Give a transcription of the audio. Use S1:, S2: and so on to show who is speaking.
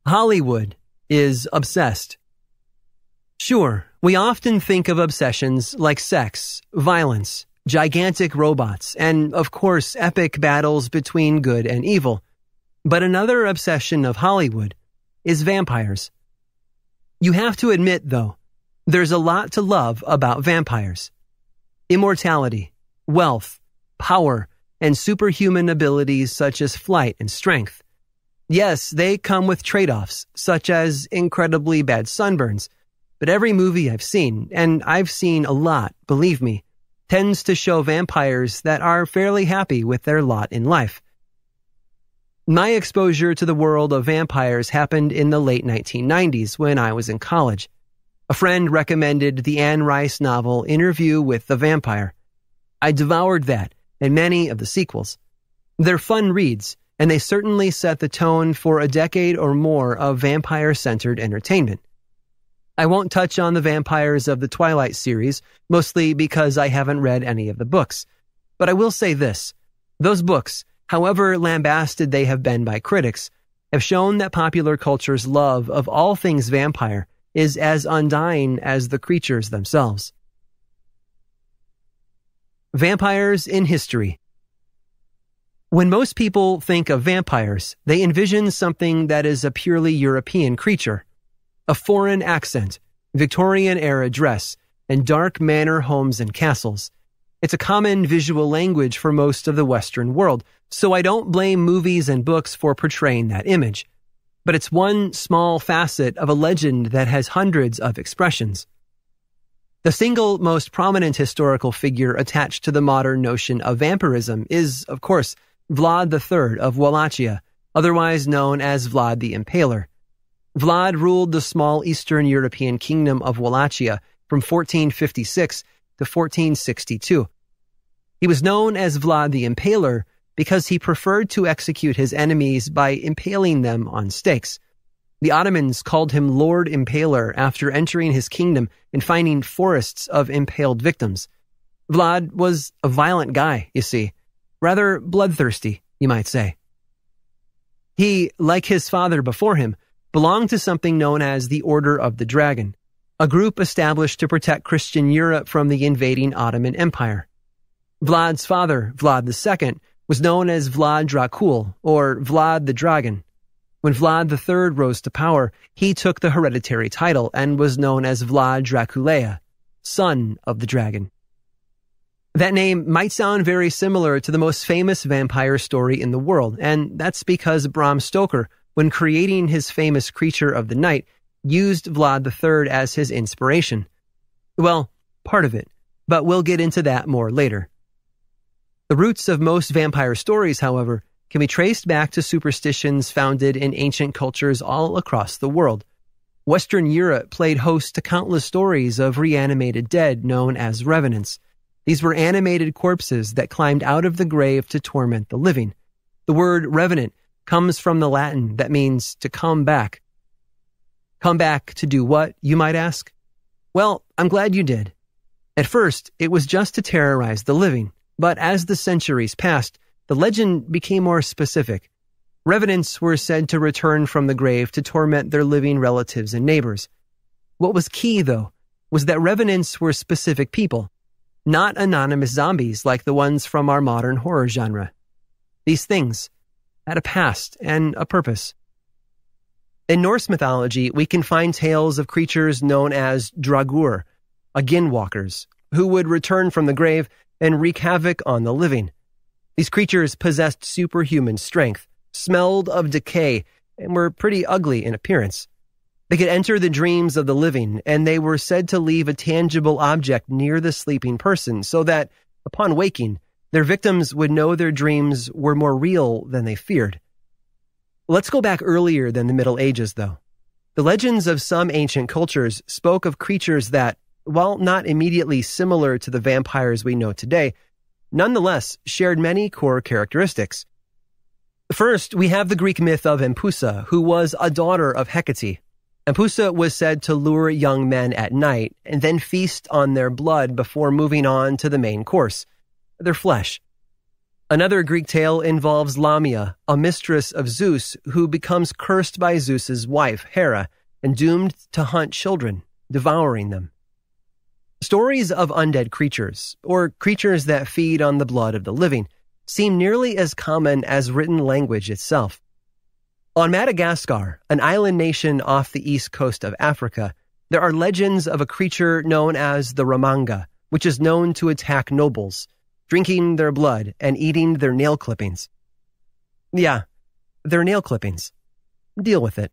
S1: Hollywood is obsessed. Sure, we often think of obsessions like sex, violence, gigantic robots, and, of course, epic battles between good and evil. But another obsession of Hollywood is vampires. You have to admit, though, there's a lot to love about vampires. Immortality, wealth, power, and superhuman abilities such as flight and strength. Yes, they come with trade-offs, such as incredibly bad sunburns, but every movie I've seen, and I've seen a lot, believe me, tends to show vampires that are fairly happy with their lot in life. My exposure to the world of vampires happened in the late 1990s when I was in college. A friend recommended the Anne Rice novel Interview with the Vampire. I devoured that and many of the sequels. They're fun reads, and they certainly set the tone for a decade or more of vampire-centered entertainment. I won't touch on the vampires of the Twilight series, mostly because I haven't read any of the books. But I will say this. Those books, however lambasted they have been by critics, have shown that popular culture's love of all things vampire is as undying as the creatures themselves. Vampires in history. When most people think of vampires, they envision something that is a purely European creature. A foreign accent, Victorian-era dress, and dark manor homes and castles. It's a common visual language for most of the Western world, so I don't blame movies and books for portraying that image. But it's one small facet of a legend that has hundreds of expressions. The single most prominent historical figure attached to the modern notion of vampirism is, of course, Vlad III of Wallachia, otherwise known as Vlad the Impaler. Vlad ruled the small Eastern European kingdom of Wallachia from 1456 to 1462. He was known as Vlad the Impaler because he preferred to execute his enemies by impaling them on stakes. The Ottomans called him Lord Impaler after entering his kingdom and finding forests of impaled victims. Vlad was a violent guy, you see. Rather bloodthirsty, you might say. He, like his father before him, belonged to something known as the Order of the Dragon, a group established to protect Christian Europe from the invading Ottoman Empire. Vlad's father, Vlad II, was known as Vlad Dracul, or Vlad the Dragon. When Vlad III rose to power, he took the hereditary title and was known as Vlad Draculea, son of the dragon. That name might sound very similar to the most famous vampire story in the world, and that's because Bram Stoker, when creating his famous Creature of the Night, used Vlad III as his inspiration. Well, part of it, but we'll get into that more later. The roots of most vampire stories, however, can be traced back to superstitions founded in ancient cultures all across the world. Western Europe played host to countless stories of reanimated dead known as revenants. These were animated corpses that climbed out of the grave to torment the living. The word revenant comes from the Latin that means to come back. Come back to do what, you might ask? Well, I'm glad you did. At first, it was just to terrorize the living, but as the centuries passed, the legend became more specific. Revenants were said to return from the grave to torment their living relatives and neighbors. What was key, though, was that revenants were specific people, not anonymous zombies like the ones from our modern horror genre. These things had a past and a purpose. In Norse mythology, we can find tales of creatures known as draugr, again-walkers, who would return from the grave and wreak havoc on the living. These creatures possessed superhuman strength, smelled of decay, and were pretty ugly in appearance. They could enter the dreams of the living, and they were said to leave a tangible object near the sleeping person so that, upon waking, their victims would know their dreams were more real than they feared. Let's go back earlier than the Middle Ages, though. The legends of some ancient cultures spoke of creatures that, while not immediately similar to the vampires we know today, nonetheless shared many core characteristics. First, we have the Greek myth of Pusa, who was a daughter of Hecate. Pusa was said to lure young men at night and then feast on their blood before moving on to the main course, their flesh. Another Greek tale involves Lamia, a mistress of Zeus who becomes cursed by Zeus's wife, Hera, and doomed to hunt children, devouring them. Stories of undead creatures, or creatures that feed on the blood of the living, seem nearly as common as written language itself. On Madagascar, an island nation off the east coast of Africa, there are legends of a creature known as the Ramanga, which is known to attack nobles, drinking their blood and eating their nail clippings. Yeah, their nail clippings. Deal with it.